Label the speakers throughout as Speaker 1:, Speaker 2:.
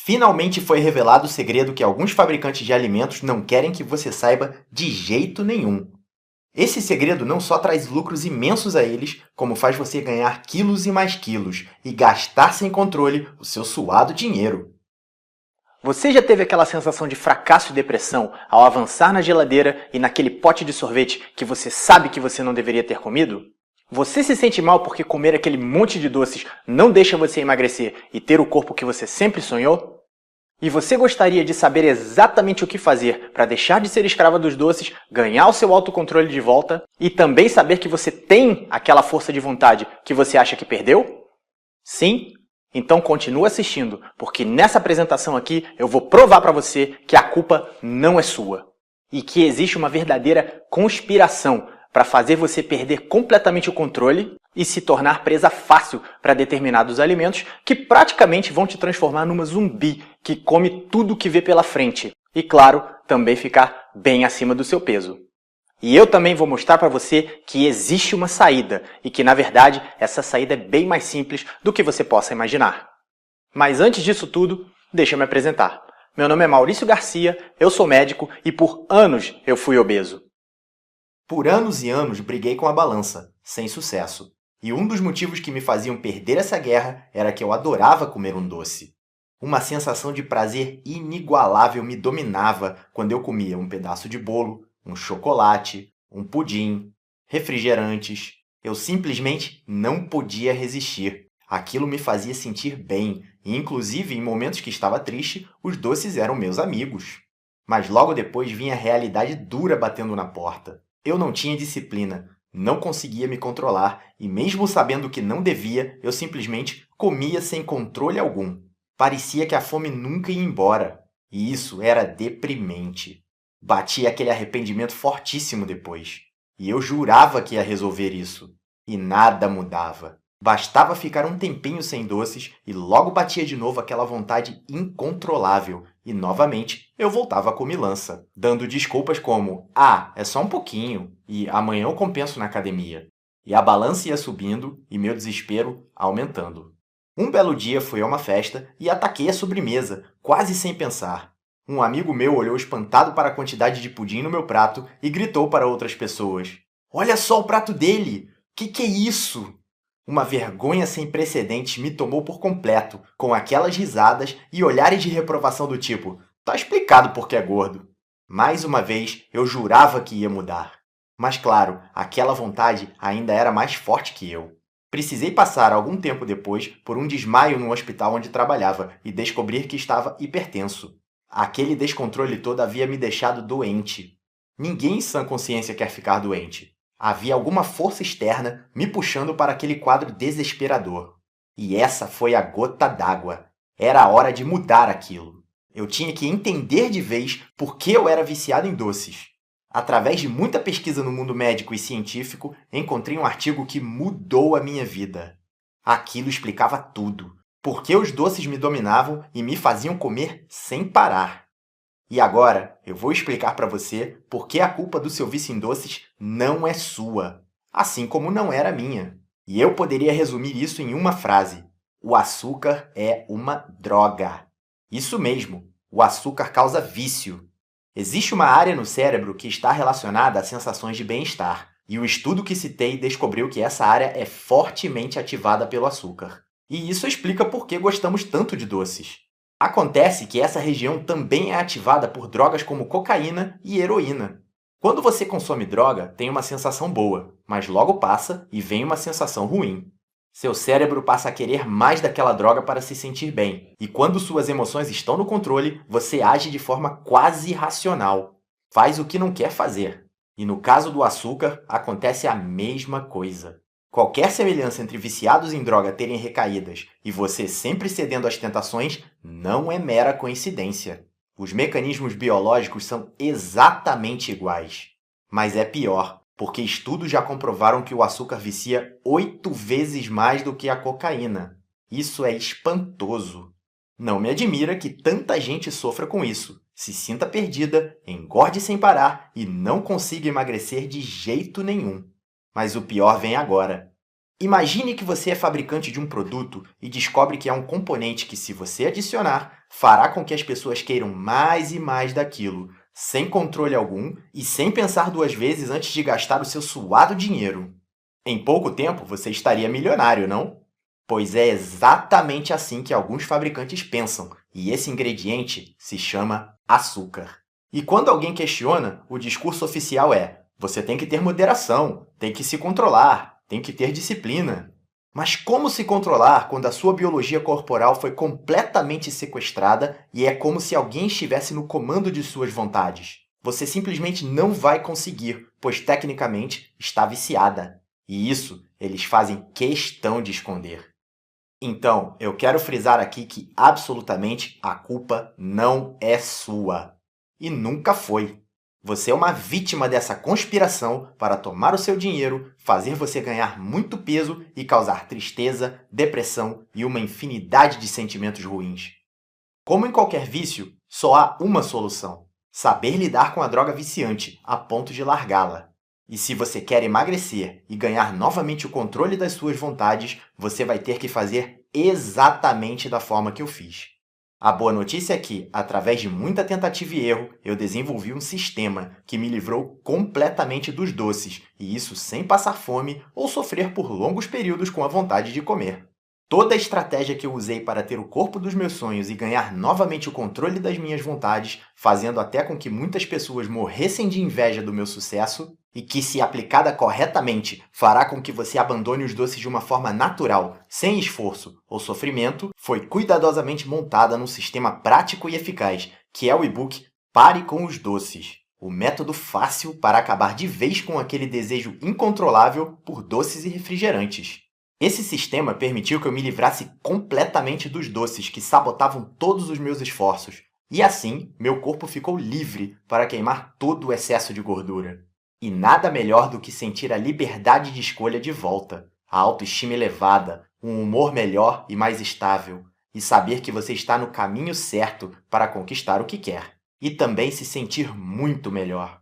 Speaker 1: Finalmente foi revelado o segredo que alguns fabricantes de alimentos não querem que você saiba de jeito nenhum. Esse segredo não só traz lucros imensos a eles, como faz você ganhar quilos e mais quilos e gastar sem controle o seu suado dinheiro. Você já teve aquela sensação de fracasso e depressão ao avançar na geladeira e naquele pote de sorvete que você sabe que você não deveria ter comido? Você se sente mal porque comer aquele monte de doces não deixa você emagrecer e ter o corpo que você sempre sonhou? E você gostaria de saber exatamente o que fazer para deixar de ser escrava dos doces, ganhar o seu autocontrole de volta e também saber que você tem aquela força de vontade que você acha que perdeu? Sim? Então continua assistindo, porque nessa apresentação aqui eu vou provar para você que a culpa não é sua e que existe uma verdadeira conspiração para fazer você perder completamente o controle e se tornar presa fácil para determinados alimentos que praticamente vão te transformar numa zumbi que come tudo que vê pela frente e, claro, também ficar bem acima do seu peso. E eu também vou mostrar para você que existe uma saída e que, na verdade, essa saída é bem mais simples do que você possa imaginar. Mas antes disso tudo, deixa eu me apresentar. Meu nome é Maurício Garcia, eu sou médico e por anos eu fui obeso. Por anos e anos briguei com a balança, sem sucesso. E um dos motivos que me faziam perder essa guerra era que eu adorava comer um doce. Uma sensação de prazer inigualável me dominava quando eu comia um pedaço de bolo, um chocolate, um pudim, refrigerantes. Eu simplesmente não podia resistir. Aquilo me fazia sentir bem, e inclusive em momentos que estava triste, os doces eram meus amigos. Mas logo depois vinha a realidade dura batendo na porta. Eu não tinha disciplina, não conseguia me controlar e mesmo sabendo que não devia, eu simplesmente comia sem controle algum. Parecia que a fome nunca ia embora, e isso era deprimente. Batia aquele arrependimento fortíssimo depois. E eu jurava que ia resolver isso. E nada mudava. Bastava ficar um tempinho sem doces e logo batia de novo aquela vontade incontrolável. E novamente eu voltava a comilança, dando desculpas como é só um pouquinho e amanhã eu compenso na academia. E a balança ia subindo e meu desespero aumentando. Um belo dia fui a uma festa e ataquei a sobremesa, quase sem pensar. Um amigo meu olhou espantado para a quantidade de pudim no meu prato e gritou para outras pessoas: "Olha só o prato dele! Que é isso?" Uma vergonha sem precedentes me tomou por completo, com aquelas risadas e olhares de reprovação do tipo: "Tá explicado porque é gordo." Mais uma vez, eu jurava que ia mudar. Mas claro, aquela vontade ainda era mais forte que eu. Precisei passar algum tempo depois por um desmaio no hospital onde trabalhava e descobrir que estava hipertenso. Aquele descontrole todo havia me deixado doente. Ninguém em sã consciência quer ficar doente. Havia alguma força externa me puxando para aquele quadro desesperador. E essa foi a gota d'água. Era a hora de mudar aquilo. Eu tinha que entender de vez por que eu era viciado em doces. Através de muita pesquisa no mundo médico e científico, encontrei um artigo que mudou a minha vida. Aquilo explicava tudo. Por que os doces me dominavam e me faziam comer sem parar. E agora eu vou explicar para você por que a culpa do seu vício em doces não é sua, assim como não era minha. E eu poderia resumir isso em uma frase: o açúcar é uma droga. Isso mesmo, o açúcar causa vício. Existe uma área no cérebro que está relacionada a sensações de bem-estar, e o estudo que citei descobriu que essa área é fortemente ativada pelo açúcar. E isso explica por que gostamos tanto de doces. Acontece que essa região também é ativada por drogas como cocaína e heroína. Quando você consome droga, tem uma sensação boa, mas logo passa e vem uma sensação ruim. Seu cérebro passa a querer mais daquela droga para se sentir bem, e quando suas emoções estão no controle, você age de forma quase irracional. Faz o que não quer fazer. E no caso do açúcar, acontece a mesma coisa. Qualquer semelhança entre viciados em droga terem recaídas e você sempre cedendo às tentações não é mera coincidência. Os mecanismos biológicos são exatamente iguais. Mas é pior, porque estudos já comprovaram que o açúcar vicia 8 vezes mais do que a cocaína. Isso é espantoso. Não me admira que tanta gente sofra com isso, se sinta perdida, engorde sem parar e não consiga emagrecer de jeito nenhum. Mas o pior vem agora. Imagine que você é fabricante de um produto e descobre que há um componente que, se você adicionar, fará com que as pessoas queiram mais e mais daquilo, sem controle algum e sem pensar duas vezes antes de gastar o seu suado dinheiro. Em pouco tempo, você estaria milionário, não? Pois é exatamente assim que alguns fabricantes pensam, e esse ingrediente se chama açúcar. E quando alguém questiona, o discurso oficial é: você tem que ter moderação, tem que se controlar, tem que ter disciplina. Mas como se controlar quando a sua biologia corporal foi completamente sequestrada e é como se alguém estivesse no comando de suas vontades? Você simplesmente não vai conseguir, pois tecnicamente está viciada. E isso eles fazem questão de esconder. Então, eu quero frisar aqui que absolutamente a culpa não é sua. E nunca foi. Você é uma vítima dessa conspiração para tomar o seu dinheiro, fazer você ganhar muito peso e causar tristeza, depressão e uma infinidade de sentimentos ruins. Como em qualquer vício, só há uma solução: saber lidar com a droga viciante a ponto de largá-la. E se você quer emagrecer e ganhar novamente o controle das suas vontades, você vai ter que fazer exatamente da forma que eu fiz. A boa notícia é que, através de muita tentativa e erro, eu desenvolvi um sistema que me livrou completamente dos doces, e isso sem passar fome ou sofrer por longos períodos com a vontade de comer. Toda a estratégia que eu usei para ter o corpo dos meus sonhos e ganhar novamente o controle das minhas vontades, fazendo até com que muitas pessoas morressem de inveja do meu sucesso, e que, se aplicada corretamente, fará com que você abandone os doces de uma forma natural, sem esforço ou sofrimento, foi cuidadosamente montada num sistema prático e eficaz, que é o e-book Pare com os Doces. O método fácil para acabar de vez com aquele desejo incontrolável por doces e refrigerantes. Esse sistema permitiu que eu me livrasse completamente dos doces que sabotavam todos os meus esforços, e assim meu corpo ficou livre para queimar todo o excesso de gordura. E nada melhor do que sentir a liberdade de escolha de volta, a autoestima elevada, um humor melhor e mais estável, e saber que você está no caminho certo para conquistar o que quer. E também se sentir muito melhor.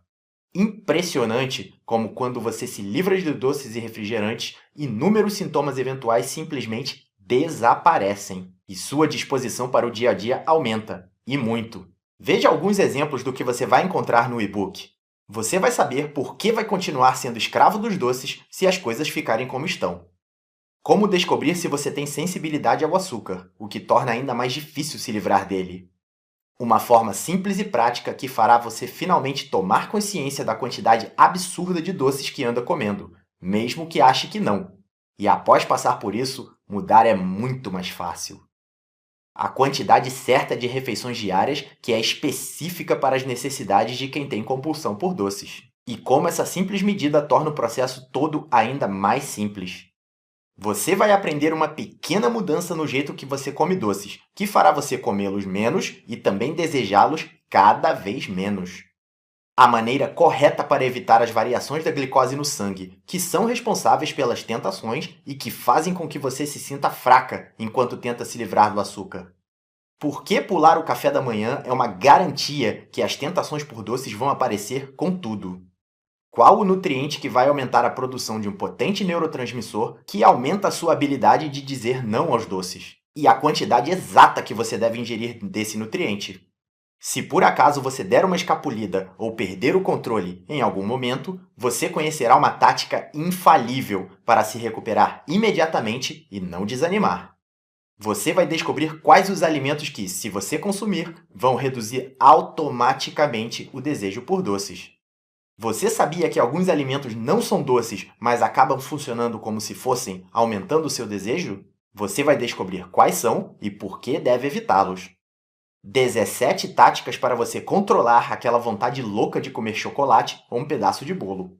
Speaker 1: Impressionante como, quando você se livra de doces e refrigerantes, inúmeros sintomas eventuais simplesmente desaparecem e sua disposição para o dia a dia aumenta, e muito. Veja alguns exemplos do que você vai encontrar no e-book. Você vai saber por que vai continuar sendo escravo dos doces se as coisas ficarem como estão. Como descobrir se você tem sensibilidade ao açúcar, o que torna ainda mais difícil se livrar dele. Uma forma simples e prática que fará você finalmente tomar consciência da quantidade absurda de doces que anda comendo, mesmo que ache que não. E após passar por isso, mudar é muito mais fácil. A quantidade certa de refeições diárias, que é específica para as necessidades de quem tem compulsão por doces. E como essa simples medida torna o processo todo ainda mais simples. Você vai aprender uma pequena mudança no jeito que você come doces, que fará você comê-los menos e também desejá-los cada vez menos. A maneira correta para evitar as variações da glicose no sangue, que são responsáveis pelas tentações e que fazem com que você se sinta fraca enquanto tenta se livrar do açúcar. Por que pular o café da manhã é uma garantia que as tentações por doces vão aparecer com tudo. Qual o nutriente que vai aumentar a produção de um potente neurotransmissor que aumenta a sua habilidade de dizer não aos doces? E a quantidade exata que você deve ingerir desse nutriente. Se por acaso você der uma escapulida ou perder o controle em algum momento, você conhecerá uma tática infalível para se recuperar imediatamente e não desanimar. Você vai descobrir quais os alimentos que, se você consumir, vão reduzir automaticamente o desejo por doces. Você sabia que alguns alimentos não são doces, mas acabam funcionando como se fossem, aumentando o seu desejo? Você vai descobrir quais são e por que deve evitá-los. 17 táticas para você controlar aquela vontade louca de comer chocolate ou um pedaço de bolo.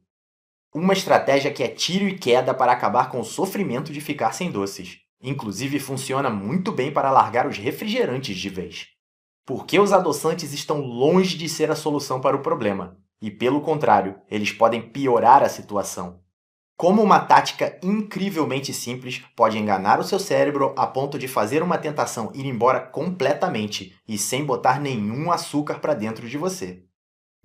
Speaker 1: Uma estratégia que é tiro e queda para acabar com o sofrimento de ficar sem doces. Inclusive, funciona muito bem para largar os refrigerantes de vez. Porque os adoçantes estão longe de ser a solução para o problema. E, pelo contrário, eles podem piorar a situação. Como uma tática incrivelmente simples pode enganar o seu cérebro a ponto de fazer uma tentação ir embora completamente e sem botar nenhum açúcar para dentro de você.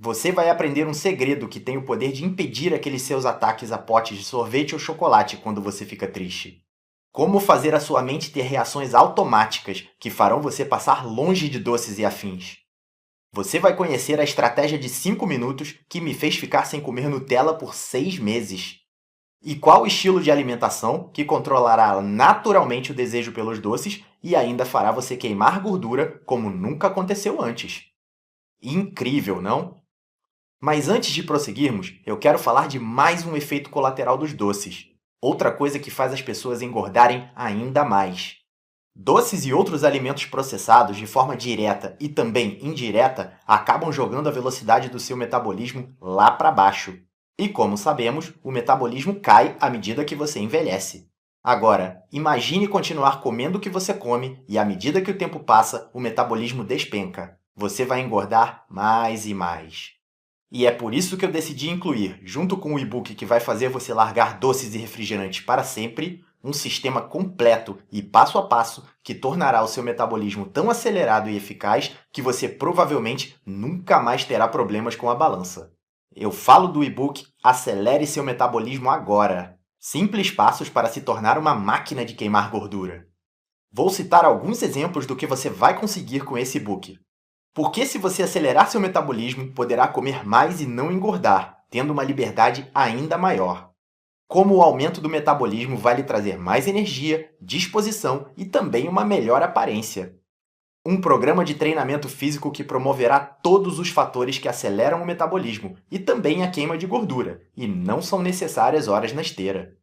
Speaker 1: Você vai aprender um segredo que tem o poder de impedir aqueles seus ataques a potes de sorvete ou chocolate quando você fica triste. Como fazer a sua mente ter reações automáticas que farão você passar longe de doces e afins. Você vai conhecer a estratégia de 5 minutos que me fez ficar sem comer Nutella por 6 meses. E qual estilo de alimentação que controlará naturalmente o desejo pelos doces e ainda fará você queimar gordura como nunca aconteceu antes. Incrível, não? Mas antes de prosseguirmos, eu quero falar de mais um efeito colateral dos doces. Outra coisa que faz as pessoas engordarem ainda mais. Doces e outros alimentos processados de forma direta e também indireta acabam jogando a velocidade do seu metabolismo lá para baixo. E como sabemos, o metabolismo cai à medida que você envelhece. Agora, imagine continuar comendo o que você come e à medida que o tempo passa, o metabolismo despenca. Você vai engordar mais e mais. E é por isso que eu decidi incluir, junto com o e-book que vai fazer você largar doces e refrigerantes para sempre, um sistema completo e passo a passo que tornará o seu metabolismo tão acelerado e eficaz que você provavelmente nunca mais terá problemas com a balança. Eu falo do e-book Acelere seu metabolismo agora. Simples passos para se tornar uma máquina de queimar gordura. Vou citar alguns exemplos do que você vai conseguir com esse e-book. Porque se você acelerar seu metabolismo, poderá comer mais e não engordar, tendo uma liberdade ainda maior. Como o aumento do metabolismo vai lhe trazer mais energia, disposição e também uma melhor aparência. Um programa de treinamento físico que promoverá todos os fatores que aceleram o metabolismo e também a queima de gordura, e não são necessárias horas na esteira.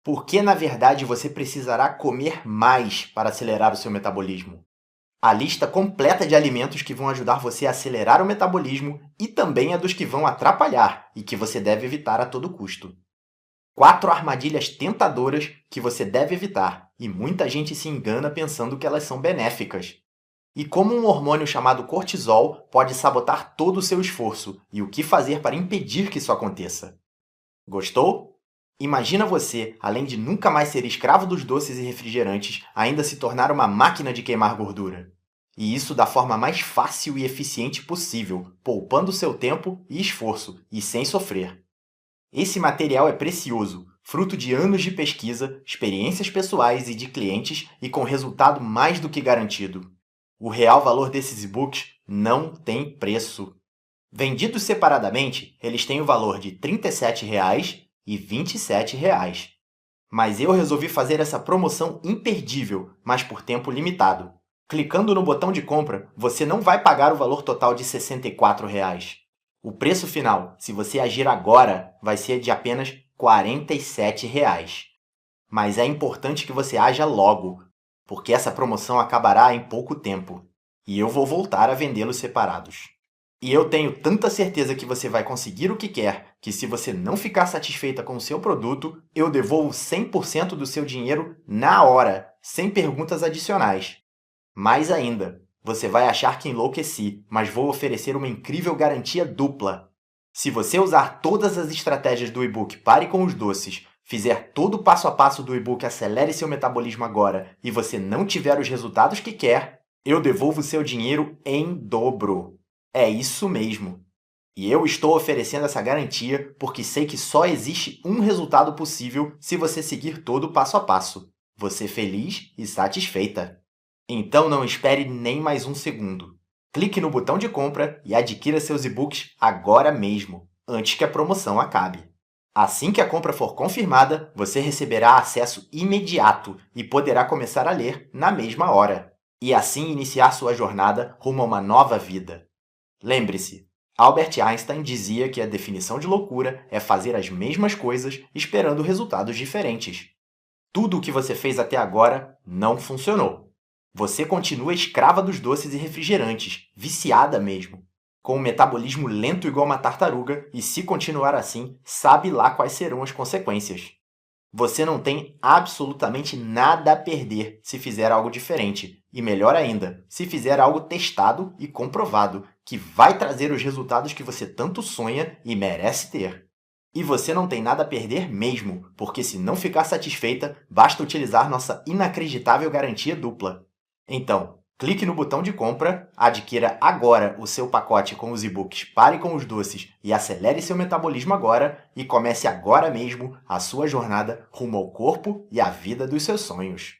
Speaker 1: Porque, na verdade, você precisará comer mais para acelerar o seu metabolismo. A lista completa de alimentos que vão ajudar você a acelerar o metabolismo e também a dos que vão atrapalhar e que você deve evitar a todo custo. 4 armadilhas tentadoras que você deve evitar, e muita gente se engana pensando que elas são benéficas. E como um hormônio chamado cortisol pode sabotar todo o seu esforço e o que fazer para impedir que isso aconteça. Gostou? Imagina você, além de nunca mais ser escravo dos doces e refrigerantes, ainda se tornar uma máquina de queimar gordura. E isso da forma mais fácil e eficiente possível, poupando seu tempo e esforço, e sem sofrer. Esse material é precioso, fruto de anos de pesquisa, experiências pessoais e de clientes e com resultado mais do que garantido. O real valor desses e-books não tem preço. Vendidos separadamente, eles têm o valor de R$ 37,00 e R$ 27,00. Mas eu resolvi fazer essa promoção imperdível, mas por tempo limitado. Clicando no botão de compra, você não vai pagar o valor total de R$ 64,00. O preço final, se você agir agora, vai ser de apenas R$ 47,00. Mas é importante que você haja logo, porque essa promoção acabará em pouco tempo, e eu vou voltar a vendê-los separados. E eu tenho tanta certeza que você vai conseguir o que quer, que se você não ficar satisfeita com o seu produto, eu devolvo 100% do seu dinheiro na hora, sem perguntas adicionais. Mais ainda, você vai achar que enlouqueci, mas vou oferecer uma incrível garantia dupla. Se você usar todas as estratégias do e-book Pare com os Doces, fizer todo o passo a passo do e-book Acelere seu metabolismo agora e você não tiver os resultados que quer, eu devolvo seu dinheiro em dobro. É isso mesmo. E eu estou oferecendo essa garantia porque sei que só existe um resultado possível se você seguir todo o passo a passo. Você feliz e satisfeita. Então não espere nem mais um segundo. Clique no botão de compra e adquira seus e-books agora mesmo, antes que a promoção acabe. Assim que a compra for confirmada, você receberá acesso imediato e poderá começar a ler na mesma hora, e assim iniciar sua jornada rumo a uma nova vida. Lembre-se, Albert Einstein dizia que a definição de loucura é fazer as mesmas coisas esperando resultados diferentes. Tudo o que você fez até agora não funcionou. Você continua escrava dos doces e refrigerantes, viciada mesmo, com um metabolismo lento igual uma tartaruga e, se continuar assim, sabe lá quais serão as consequências. Você não tem absolutamente nada a perder se fizer algo diferente, e melhor ainda, se fizer algo testado e comprovado, que vai trazer os resultados que você tanto sonha e merece ter. E você não tem nada a perder mesmo, porque se não ficar satisfeita, basta utilizar nossa inacreditável garantia dupla. Então, Clique no botão de compra, adquira agora o seu pacote com os e-books Pare com os Doces e Acelere seu Metabolismo Agora e comece agora mesmo a sua jornada rumo ao corpo e à vida dos seus sonhos.